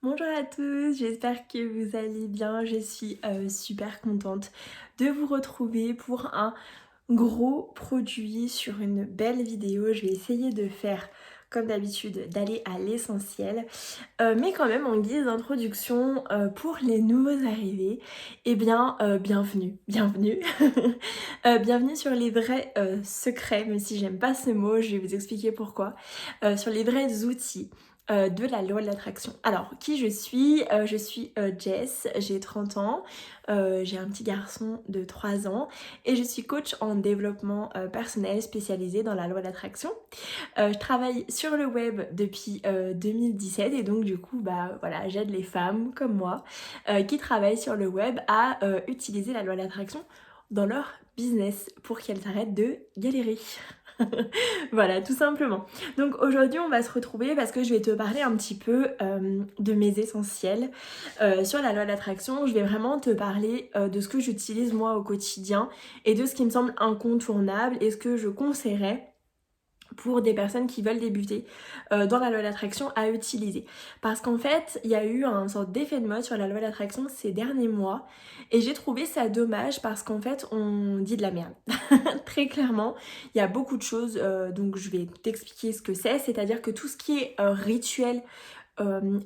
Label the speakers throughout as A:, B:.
A: Bonjour à tous, j'espère que vous allez bien. Je suis super contente de vous retrouver pour un gros produit sur une belle vidéo. Je vais essayer de faire comme d'habitude d'aller à l'essentiel. Mais quand même en guise d'introduction pour les nouveaux arrivés, eh bien bienvenue. Bienvenue sur les vrais secrets, même si j'aime pas ce mot, je vais vous expliquer pourquoi. Sur les vrais outils de la loi de l'attraction. Alors, qui je suis? Je suis Jess, j'ai 30 ans, j'ai un petit garçon de 3 ans et je suis coach en développement personnel spécialisé dans la loi de l'attraction. Je travaille sur le web depuis 2017 et donc du coup bah voilà, j'aide les femmes comme moi qui travaillent sur le web à utiliser la loi de l'attraction dans leur business pour qu'elles arrêtent de galérer. Voilà, tout simplement. Donc aujourd'hui, on va se retrouver parce que je vais te parler un petit peu de mes essentiels sur la loi de l'attraction. Je vais vraiment te parler de ce que j'utilise moi au quotidien et de ce qui me semble incontournable et ce que je conseillerais pour des personnes qui veulent débuter dans la loi d'attraction à utiliser. Parce qu'en fait, il y a eu un sorte d'effet de mode sur la loi d'attraction ces derniers mois et j'ai trouvé ça dommage parce qu'en fait, on dit de la merde. Très clairement, il y a beaucoup de choses, donc je vais t'expliquer ce que c'est-à-dire que tout ce qui est rituel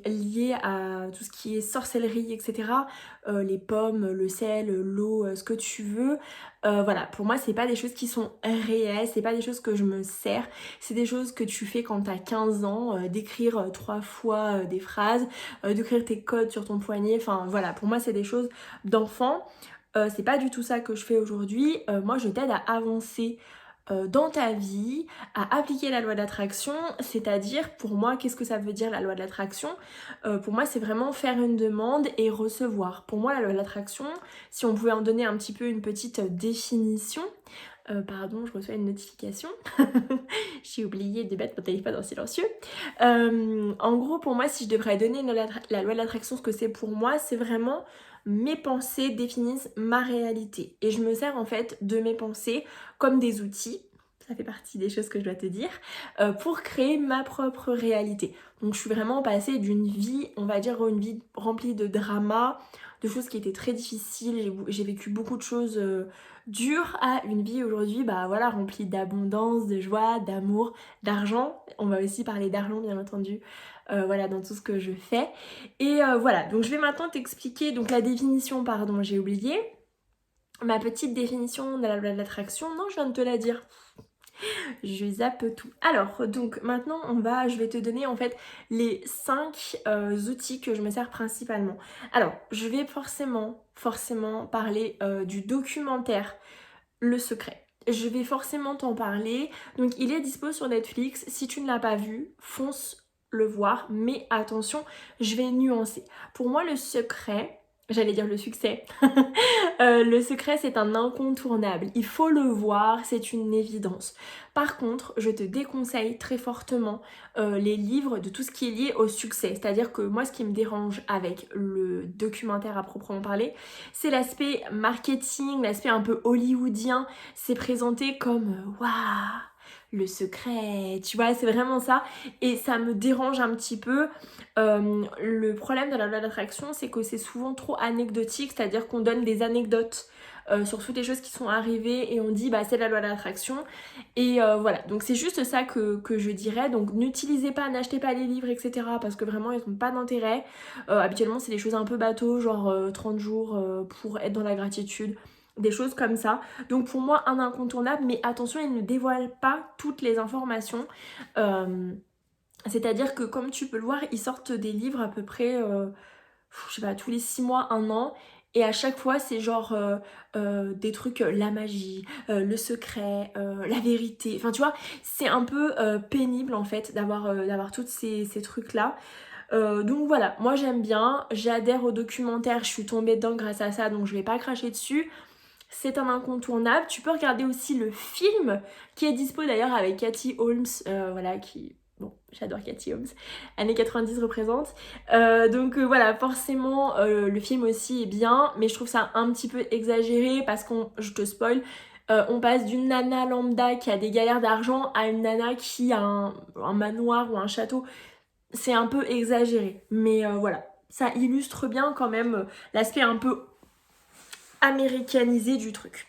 A: lié à tout ce qui est sorcellerie, etc. Les pommes, le sel, l'eau, ce que tu veux. Voilà, pour moi, c'est pas des choses qui sont réelles, c'est pas des choses que je me sers, c'est des choses que tu fais quand t'as 15 ans, d'écrire 3 fois des phrases, d'écrire tes codes sur ton poignet, enfin voilà, pour moi, c'est des choses d'enfant. C'est pas du tout ça que je fais aujourd'hui. Moi, je t'aide à avancer dans ta vie, à appliquer la loi d'attraction, c'est-à-dire pour moi, qu'est-ce que ça veut dire la loi de l'attraction? Pour moi, c'est vraiment faire une demande et recevoir. Pour moi, la loi de l'attraction, si on pouvait en donner un petit peu une petite définition, pardon, je reçois une notification. J'ai oublié de mettre mon téléphone en silencieux. En gros, pour moi, si je devrais donner la loi de l'attraction, ce que c'est pour moi, c'est vraiment mes pensées définissent ma réalité. Et je me sers en fait de mes pensées comme des outils. Ça fait partie des choses que je dois te dire, pour créer ma propre réalité. Donc je suis vraiment passée d'une vie, on va dire une vie remplie de drama, de choses qui étaient très difficiles, j'ai vécu beaucoup de choses dures à une vie aujourd'hui, bah voilà, remplie d'abondance, de joie, d'amour, d'argent. On va aussi parler d'argent bien entendu, voilà, dans tout ce que je fais. Et voilà, donc je vais maintenant t'expliquer, donc la définition, pardon, j'ai oublié. Ma petite définition de la loi de l'attraction, non, je viens de te la dire. Je zappe tout. Alors, donc maintenant, je vais te donner en fait les 5 outils que je me sers principalement. Alors, je vais forcément parler du documentaire Le Secret. Je vais forcément t'en parler. Donc, il est dispo sur Netflix. Si tu ne l'as pas vu, fonce le voir. Mais attention, je vais nuancer. Pour moi, le secret, j'allais dire le succès. Le secret, c'est un incontournable. Il faut le voir, c'est une évidence. Par contre, je te déconseille très fortement les livres de tout ce qui est lié au succès. C'est-à-dire que moi, ce qui me dérange avec le documentaire à proprement parler, c'est l'aspect marketing, l'aspect un peu hollywoodien. C'est présenté comme waouh, le secret, tu vois, c'est vraiment ça. Et ça me dérange un petit peu. Le problème de la loi d'attraction, c'est que c'est souvent trop anecdotique, c'est-à-dire qu'on donne des anecdotes sur toutes les choses qui sont arrivées et on dit bah c'est la loi de l'attraction et voilà, donc c'est juste ça que je dirais. Donc n'utilisez pas, n'achetez pas les livres, etc., parce que vraiment ils n'ont pas d'intérêt. Habituellement c'est des choses un peu bateau, genre 30 jours pour être dans la gratitude, des choses comme ça. Donc pour moi un incontournable, mais attention, ils ne dévoilent pas toutes les informations. C'est-à-dire que comme tu peux le voir, ils sortent des livres à peu près, je sais pas, tous les 6 mois, un an. Et à chaque fois, c'est genre des trucs, la magie, le secret, la vérité. Enfin, tu vois, c'est un peu pénible en fait d'avoir tous ces trucs-là. Donc voilà, moi j'aime bien, j'adhère au documentaire, je suis tombée dedans grâce à ça, donc je vais pas cracher dessus. C'est un incontournable. Tu peux regarder aussi le film qui est dispo d'ailleurs avec Cathy Holmes, voilà, qui... Bon, j'adore Cathy Holmes. Années 90 représente. Donc voilà, forcément, le film aussi est bien, mais je trouve ça un petit peu exagéré parce je te spoil, on passe d'une nana lambda qui a des galères d'argent à une nana qui a un manoir ou un château c'est un peu exagéré. Mais voilà, ça illustre bien quand même l'aspect un peu américanisé du truc.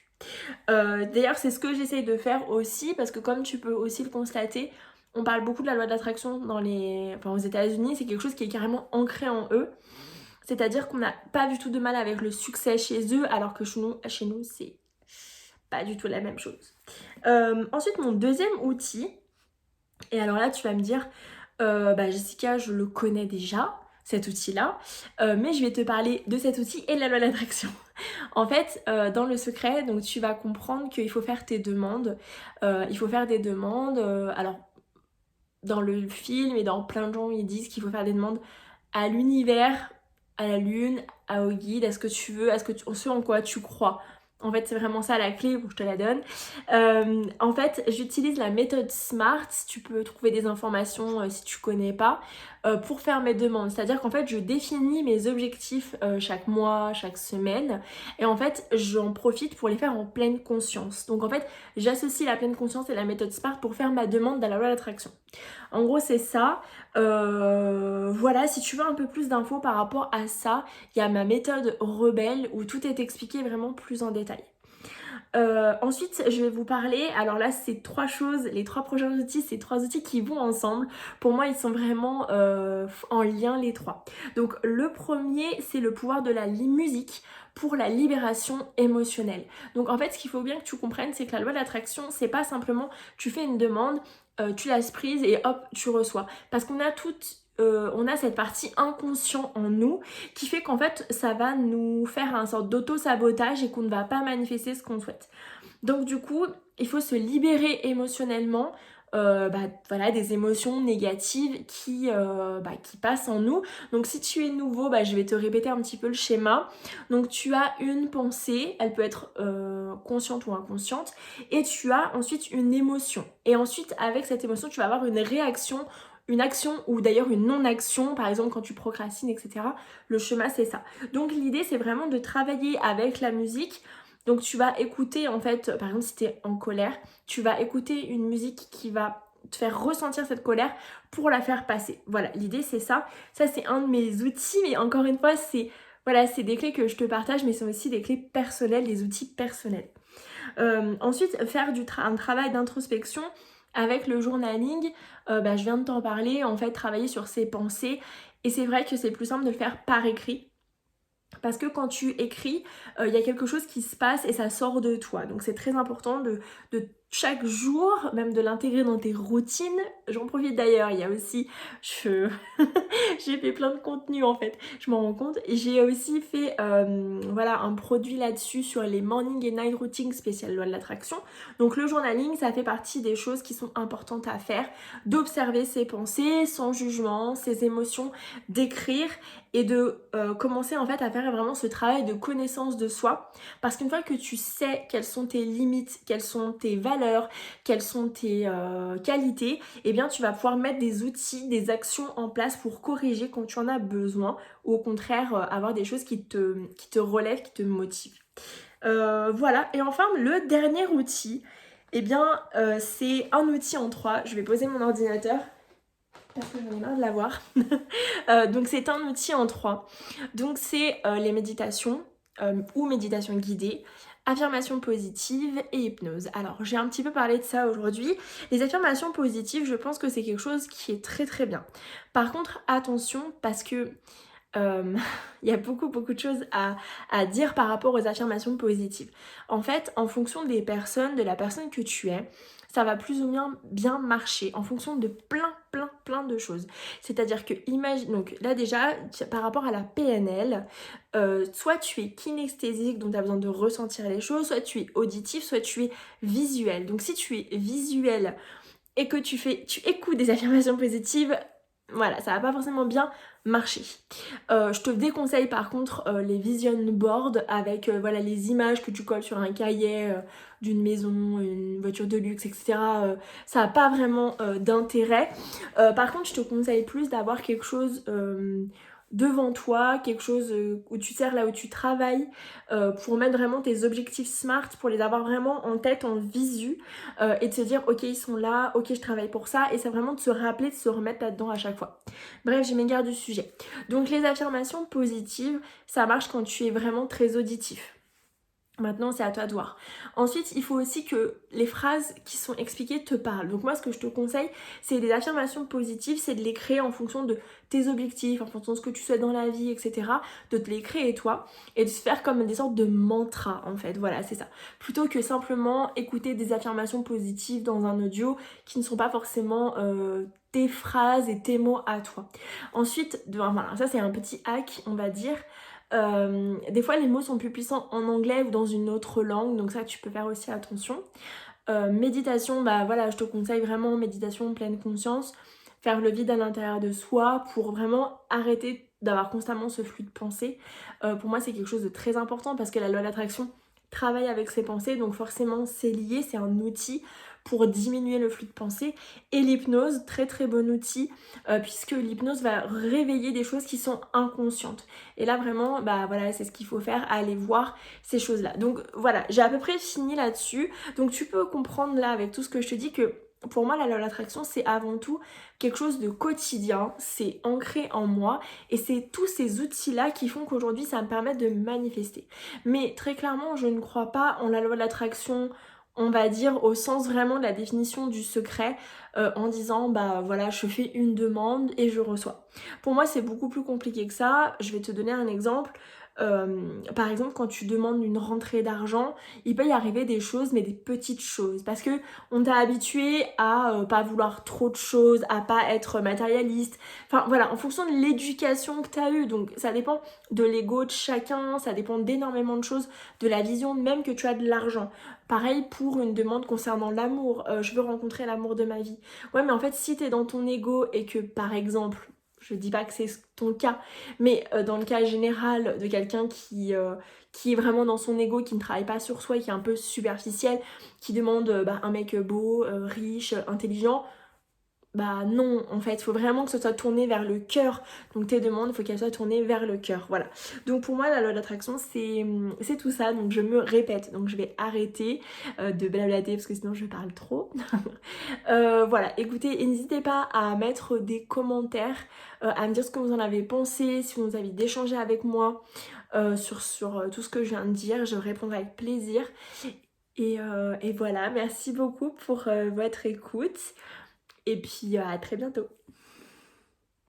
A: D'ailleurs, c'est ce que j'essaye de faire aussi, parce que comme tu peux aussi le constater, on parle beaucoup de la loi de l'attraction aux États-Unis, c'est quelque chose qui est carrément ancré en eux. C'est-à-dire qu'on n'a pas du tout de mal avec le succès chez eux, alors que chez nous c'est pas du tout la même chose. Ensuite, mon deuxième outil, et alors là, tu vas me dire, Jessica, je le connais déjà, cet outil-là, mais je vais te parler de cet outil et de la loi de l'attraction. En fait, dans le secret, donc tu vas comprendre qu'il faut faire tes demandes. Il faut faire des demandes. Alors, dans le film et dans plein de gens, ils disent qu'il faut faire des demandes à l'univers, à la lune, au guide, à ce que tu veux, ce en quoi tu crois. En fait, c'est vraiment ça la clé, je te la donne. En fait, j'utilise la méthode SMART, tu peux trouver des informations si tu connais pas, pour faire mes demandes. C'est-à-dire qu'en fait, je définis mes objectifs chaque mois, chaque semaine, et en fait, j'en profite pour les faire en pleine conscience. Donc en fait, j'associe la pleine conscience et la méthode SMART pour faire ma demande dans la loi d'attraction. En gros, c'est ça. Voilà, si tu veux un peu plus d'infos par rapport à ça, il y a ma méthode rebelle où tout est expliqué vraiment plus en détail. Ensuite, je vais vous parler, alors là, c'est trois choses, les trois prochains outils, c'est trois outils qui vont ensemble. Pour moi, ils sont vraiment en lien les trois. Donc, le premier, c'est le pouvoir de la musique pour la libération émotionnelle. Donc, en fait, ce qu'il faut bien que tu comprennes, c'est que la loi de l'attraction, c'est pas simplement tu fais une demande, tu la prises et hop, tu reçois. Parce qu'on a on a cette partie inconscient en nous qui fait qu'en fait ça va nous faire un sorte d'auto-sabotage et qu'on ne va pas manifester ce qu'on souhaite. Donc du coup, il faut se libérer émotionnellement voilà, des émotions négatives qui passent en nous. Donc si tu es nouveau, je vais te répéter un petit peu le schéma. Donc tu as une pensée, elle peut être consciente ou inconsciente, et tu as ensuite une émotion. Et ensuite, avec cette émotion, tu vas avoir une réaction, une action ou d'ailleurs une non-action, par exemple quand tu procrastines, etc. Le schéma, c'est ça. Donc l'idée, c'est vraiment de travailler avec la musique. Donc tu vas écouter en fait, par exemple si tu es en colère, tu vas écouter une musique qui va te faire ressentir cette colère pour la faire passer. Voilà, l'idée c'est ça. Ça c'est un de mes outils, mais encore une fois, c'est voilà, c'est des clés que je te partage, mais c'est aussi des clés personnelles, des outils personnels. Ensuite, faire un travail d'introspection avec le journaling, je viens de t'en parler, en fait, travailler sur ses pensées. Et c'est vrai que c'est plus simple de le faire par écrit. Parce que quand tu écris, il y a quelque chose qui se passe et ça sort de toi. Donc c'est très important de chaque jour, même de l'intégrer dans tes routines. J'en profite d'ailleurs, il y a aussi, j'ai fait plein de contenu en fait, je m'en rends compte. J'ai aussi fait un produit là-dessus sur les morning et night routines spéciales loi de l'attraction. Donc le journaling, ça fait partie des choses qui sont importantes à faire, d'observer ses pensées sans jugement, ses émotions, d'écrire et de commencer en fait à faire vraiment ce travail de connaissance de soi, parce qu'une fois que tu sais quelles sont tes limites, quelles sont tes valeurs, quelles sont tes qualités, eh bien tu vas pouvoir mettre des outils, des actions en place pour corriger quand tu en as besoin, ou au contraire avoir des choses qui te relèvent, qui te motivent. Voilà, et enfin le dernier outil, eh bien c'est un outil en trois. Je vais poser mon ordinateur parce que j'en ai marre de l'avoir. Donc c'est un outil en trois. Donc c'est les méditations ou méditation guidée, affirmations positives et hypnose. Alors j'ai un petit peu parlé de ça aujourd'hui. Les affirmations positives, je pense que c'est quelque chose qui est très très bien. Par contre, attention parce que il y a beaucoup de choses à dire par rapport aux affirmations positives. En fait, en fonction des personnes, de la personne que tu es, ça va plus ou moins bien marcher en fonction de plein de choses. C'est-à-dire que imagine, donc là déjà, par rapport à la PNL, soit tu es kinesthésique, donc tu as besoin de ressentir les choses, soit tu es auditif, soit tu es visuel. Donc si tu es visuel et que tu écoutes des affirmations positives, voilà, ça va pas forcément bien marcher. Je te déconseille par contre les vision boards avec les images que tu colles sur un cahier d'une maison, une voiture de luxe, etc. Ça n'a pas vraiment d'intérêt. Par contre, je te conseille plus d'avoir quelque chose devant toi, quelque chose où tu sers là où tu travailles, pour mettre vraiment tes objectifs SMART, pour les avoir vraiment en tête, en visu, et de se dire ok ils sont là, ok je travaille pour ça, et c'est vraiment de se rappeler, de se remettre là-dedans à chaque fois. Bref, j'ai m'égare du sujet. Donc les affirmations positives, ça marche quand tu es vraiment très auditif. Maintenant, c'est à toi de voir. Ensuite, il faut aussi que les phrases qui sont expliquées te parlent. Donc moi, ce que je te conseille, c'est des affirmations positives, c'est de les créer en fonction de tes objectifs, en fonction de ce que tu souhaites dans la vie, etc. De te les créer toi et de se faire comme des sortes de mantras, en fait. Voilà, c'est ça. Plutôt que simplement écouter des affirmations positives dans un audio qui ne sont pas forcément tes phrases et tes mots à toi. Ensuite, voilà, ça c'est un petit hack, on va dire. Des fois les mots sont plus puissants en anglais ou dans une autre langue, donc ça tu peux faire aussi attention. Méditation, bah voilà, je te conseille vraiment méditation pleine conscience, faire le vide à l'intérieur de soi pour vraiment arrêter d'avoir constamment ce flux de pensée. Pour moi c'est quelque chose de très important parce que la loi de l'attraction travaille avec ses pensées, donc forcément c'est lié, c'est un outil pour diminuer le flux de pensée. Et l'hypnose, très très bon outil, puisque l'hypnose va réveiller des choses qui sont inconscientes. Et là vraiment, bah voilà, c'est ce qu'il faut faire, aller voir ces choses-là. Donc voilà, j'ai à peu près fini là-dessus. Donc tu peux comprendre là avec tout ce que je te dis que pour moi la loi de l'attraction c'est avant tout quelque chose de quotidien, c'est ancré en moi et c'est tous ces outils-là qui font qu'aujourd'hui ça me permet de manifester. Mais très clairement je ne crois pas en la loi de l'attraction, on va dire au sens vraiment de la définition du secret, en disant bah voilà je fais une demande et je reçois. Pour moi c'est beaucoup plus compliqué que ça. Je vais te donner un exemple. Par exemple quand tu demandes une rentrée d'argent, il peut y arriver des choses mais des petites choses parce que on t'a habitué à pas vouloir trop de choses, à pas être matérialiste, enfin voilà en fonction de l'éducation que tu as eue, donc ça dépend de l'ego de chacun, ça dépend d'énormément de choses, de la vision même que tu as de l'argent. Pareil pour une demande concernant l'amour, je veux rencontrer l'amour de ma vie. Ouais mais en fait si t'es dans ton ego et que par exemple, je dis pas que c'est ton cas, mais dans le cas général de quelqu'un qui est vraiment dans son ego, qui ne travaille pas sur soi, qui est un peu superficiel, qui demande bah, un mec beau, riche, intelligent, bah non, en fait, il faut vraiment que ce soit tourné vers le cœur. Donc tes demandes, il faut qu'elles soient tournées vers le cœur. Voilà. Donc pour moi, la loi d'attraction, c'est tout ça. Donc je me répète. Donc je vais arrêter de blablater parce que sinon je parle trop. Voilà, écoutez, n'hésitez pas à mettre des commentaires, à me dire ce que vous en avez pensé, si vous avez envie d'échanger avec moi sur tout ce que je viens de dire. Je répondrai avec plaisir. Et voilà, merci beaucoup pour votre écoute. Et puis à très bientôt.